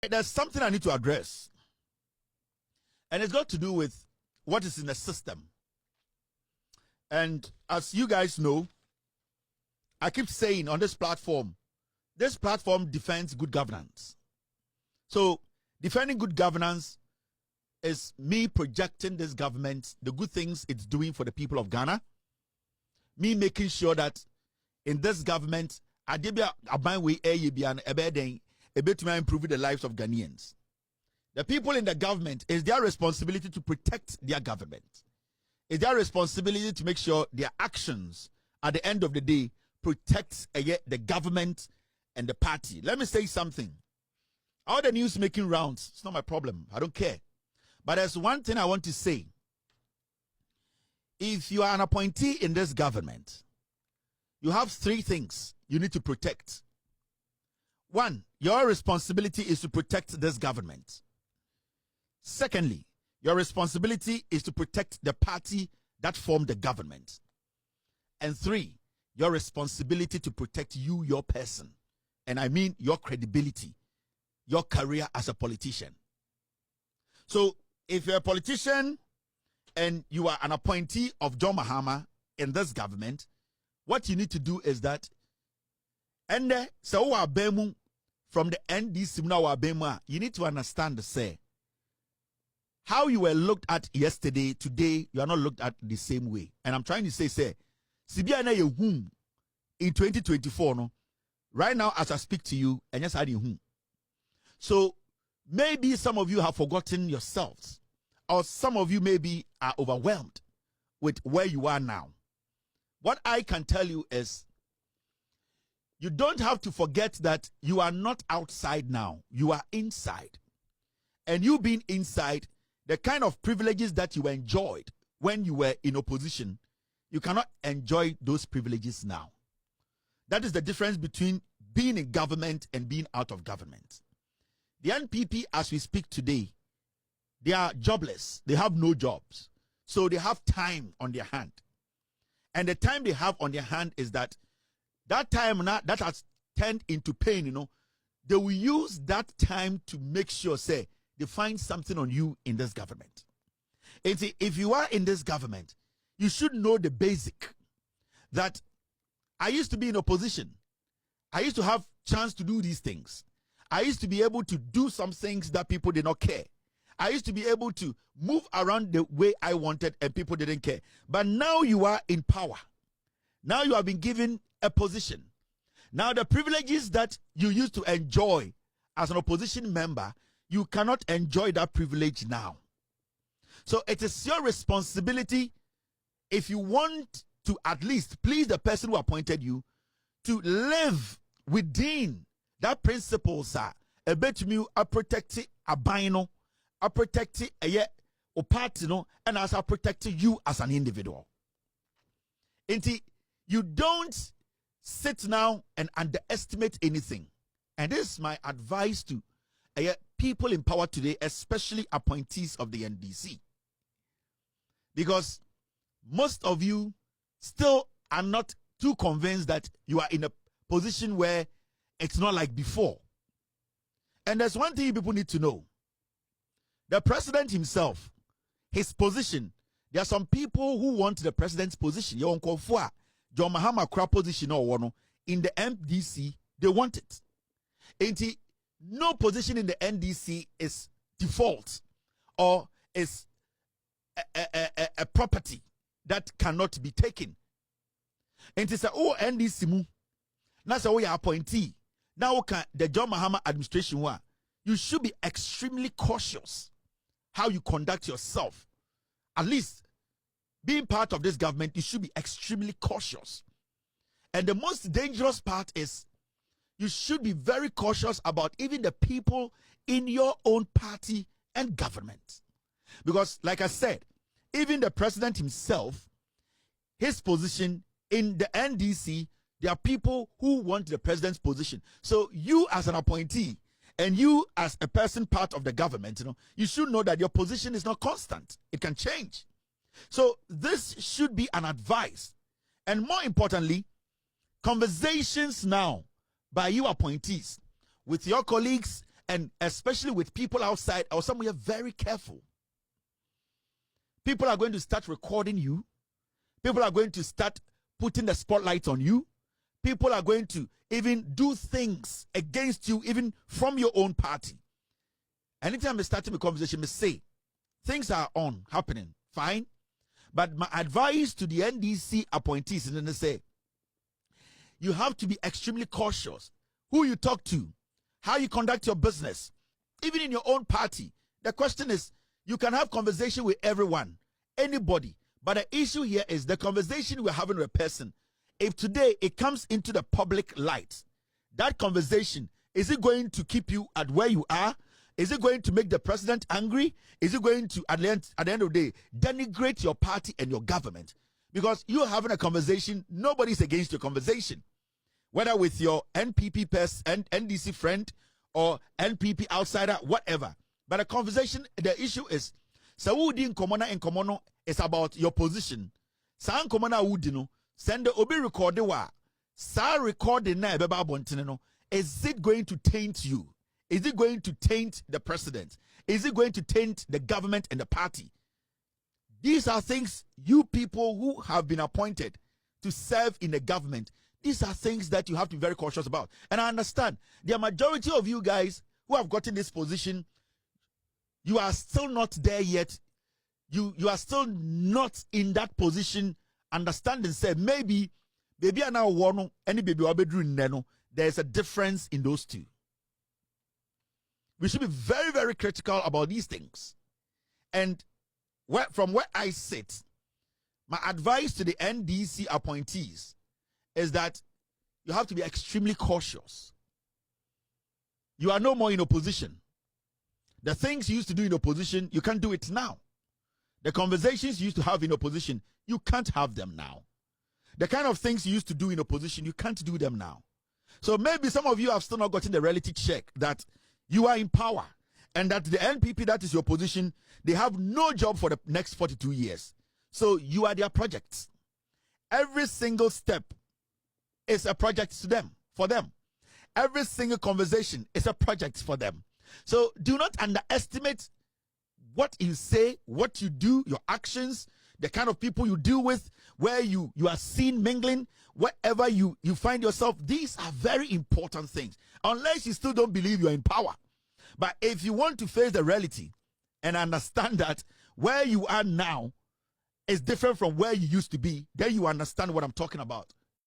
There's something I need to address, and it's got to do with what is in the system. And as you guys know, I keep saying on this platform defends good governance. So defending good governance is me projecting this government, the good things it's doing for the people of Ghana, me making sure that in this government, Adebia Abanwe Eyebian Ebeden, to improve the lives of Ghanaians. The people in the government, is their responsibility to protect their government. It's their responsibility to make sure their actions at the end of the day protects the government and the party. Let me say something. All the news making rounds, it's not my problem. I don't care. But there's one thing I want to say. If you are an appointee in this government, you have three things you need to protect. One, your responsibility is to protect this government. Secondly, your responsibility is to protect the party that formed the government. And three, your responsibility to protect you, your person. And I mean your credibility, your career as a politician. So if you're a politician and you are an appointee of John Mahama in this government, what you need to do is that, and so from the NDC now, you need to understand the say how you were looked at yesterday, today you are not looked at the same way. And I'm trying to say Sibiana ye whom in 2024 no, right now as I speak to you, and yes I did whom. So maybe some of you have forgotten yourselves, or some of you maybe are overwhelmed with where you are now. What I can tell you is, you don't have to forget that you are not outside now. You are inside. And you being inside, the kind of privileges that you enjoyed when you were in opposition, you cannot enjoy those privileges now. That is the difference between being in government and being out of government. The NPP, as we speak today, they are jobless. They have no jobs. So they have time on their hand. And the time they have on their hand is that time now that has turned into pain, they will use that time to make sure, say, they find something on you in this government. And see, if you are in this government, you should know the basic that I used to be in opposition. I used to have chance to do these things. I used to be able to do some things that people did not care. I used to be able to move around the way I wanted and people didn't care. But now you are in power. Now you have been given a position. Now the privileges that you used to enjoy as an opposition member, you cannot enjoy that privilege now. So it is your responsibility, if you want to at least please the person who appointed you, to live within that principles are a bit me a protect a bino, a protect a party, and as I protect you as an individual. Inti, you don't sit now and underestimate anything. And this is my advice to people in power today, especially appointees of the NDC. Because most of you still are not too convinced that you are in a position where it's not like before. And there's one thing people need to know. The president himself, his position, there are some people who want the president's position. John Mahama crap position or in the NDC, they want it. And no position in the NDC is default or is a property that cannot be taken. And it's oh NDC mu. Now say we are appointee. Now the John Mahama administration you should be extremely cautious how you conduct yourself. At least being part of this government, you should be extremely cautious. And the most dangerous part is you should be very cautious about even the people in your own party and government. Because like I said, even the president himself, his position in the NDC, there are people who want the president's position. So you as an appointee and you as a person part of the government, you should know that your position is not constant. It can change. So this should be an advice. And more importantly, conversations now by you appointees with your colleagues And especially with people outside or somewhere, very careful. People are going to start recording you. People are going to start putting the spotlight on you. People are going to even do things against you, even from your own party. Anytime I start a conversation, I say, things are happening, fine. But my advice to the NDC appointees is to say, you have to be extremely cautious. Who you talk to, how you conduct your business, even in your own party. The question is, you can have conversation with everyone, anybody. But the issue here is the conversation we're having with a person. If today it comes into the public light, that conversation, is it going to keep you at where you are? Is it going to make the president angry? Is it going to, at the end of the day, denigrate your party and your government? Because you're having a conversation, nobody's against your conversation. Whether with your NPP person, NDC friend, or NPP outsider, whatever. But the conversation, the issue is, Saudi in Komona and Komono is about your position. San Komona Udino, send the Obi record wa. Sa recording na ebeba bontineno. Is it going to taint you? Is it going to taint the president? Is it going to taint the government and the party? These are things you people who have been appointed to serve in the government, these are things that you have to be very cautious about. And I understand the majority of you guys who have gotten this position, you are still not there yet. You are still not in that position. Understand and say, maybe I now want any baby neno. There's a difference in those two. We should be very, very critical about these things. And from where I sit, my advice to the NDC appointees is that you have to be extremely cautious. You are no more in opposition. The things you used to do in opposition, you can't do it now. The conversations you used to have in opposition, you can't have them now. The kind of things you used to do in opposition, you can't do them now. So maybe some of you have still not gotten the reality check that you are in power and that the NPP, that is your position, they have no job for the next 42 years. So you are their projects. Every single step is a project to them, for them. Every single conversation is a project for them. So do not underestimate what you say, what you do, your actions, the kind of people you deal with, where you are seen mingling, wherever you find yourself. These are very important things. Unless you still don't believe you're in power. But if you want to face the reality and understand that where you are now is different from where you used to be, then you understand what I'm talking about.